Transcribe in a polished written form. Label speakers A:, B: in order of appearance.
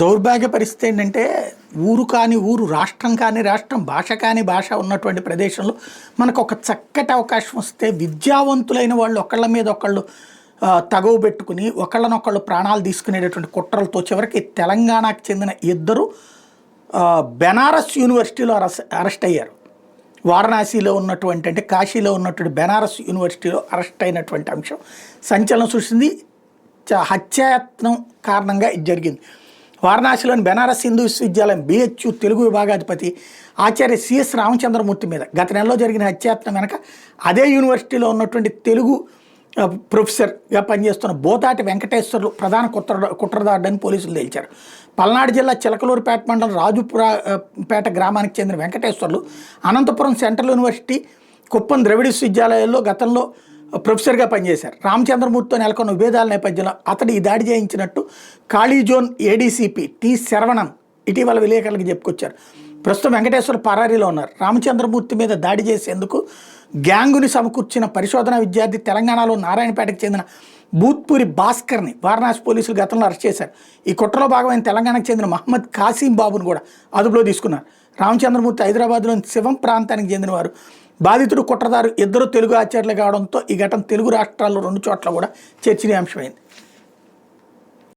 A: దౌర్భాగ్య పరిస్థితి ఏంటంటే ఊరు కాని ఊరు, రాష్ట్రం కాని రాష్ట్రం, భాష కాని భాష ఉన్నటువంటి ప్రదేశంలో మనకు ఒక చక్కటి అవకాశం వస్తే విద్యావంతులైన వాళ్ళు ఒకళ్ళ మీద ఒకళ్ళు తగవు పెట్టుకుని ఒకళ్ళనొకళ్ళు ప్రాణాలు తీసుకునేటటువంటి కుట్రలతో చివరికి తెలంగాణకు చెందిన ఇద్దరు బెనారస్ యూనివర్సిటీలో అరెస్ట్ అయ్యారు. వారణాసిలో ఉన్నటువంటి అంటే కాశీలో ఉన్నటువంటి బెనారస్ యూనివర్సిటీలో అరెస్ట్ అయినటువంటి అంశం సంచలనం సృష్టించింది. హత్యాయత్నం కారణంగా ఇది జరిగింది. వారణాసిలోని బెనారస్ హిందూ విశ్వవిద్యాలయం BHU తెలుగు విభాగాధిపతి ఆచార్య CS రామచంద్రమూర్తి మీద గత నెలలో జరిగిన హత్యాయత్నం వెనక అదే యూనివర్సిటీలో ఉన్నటువంటి తెలుగు ప్రొఫెసర్గా పనిచేస్తున్న బోతాటి వెంకటేశ్వర్లు ప్రధాన కుట్రదారుడని పోలీసులు తేల్చారు. పల్నాడు జిల్లా చిలకలూరుపేట మండలం రాజుపేట గ్రామానికి చెందిన వెంకటేశ్వర్లు అనంతపురం సెంట్రల్ యూనివర్సిటీ, కుప్పం ద్రవిడ విశ్వవిద్యాలయాల్లో గతంలో ప్రొఫెసర్గా పనిచేశారు. రామచంద్రమూర్తితో నెలకొన్న విభేదాల నేపథ్యంలో అతడు ఈ దాడి చేయించినట్టు కాళీజోన్ ADCP T శరవణన్ ఇటీవల విలేకరులకు చెప్పుకొచ్చారు. ప్రస్తుతం వెంకటేశ్వర పరారీలో ఉన్నారు. రామచంద్రమూర్తి మీద దాడి చేసేందుకు గ్యాంగుని సమకూర్చిన పరిశోధన విద్యార్థి తెలంగాణలో నారాయణపేటకు చెందిన బూత్పూరి భాస్కర్ని వారణాసి పోలీసులు గతంలో అరెస్ట్ చేశారు. ఈ కుట్రలో భాగమైన తెలంగాణకు చెందిన మహమ్మద్ కాసిం బాబును కూడా అదుపులో తీసుకున్నారు. రామచంద్రమూర్తి హైదరాబాద్లోని శివం ప్రాంతానికి చెందినవారు. బాధితుడు కుట్రదారు ఇద్దరు తెలుగు ఆచార్యులు కావడంతో ఈ ఘటన తెలుగు రాష్ట్రాల్లో 2 చోట్ల కూడా చర్చనీయాంశమైంది.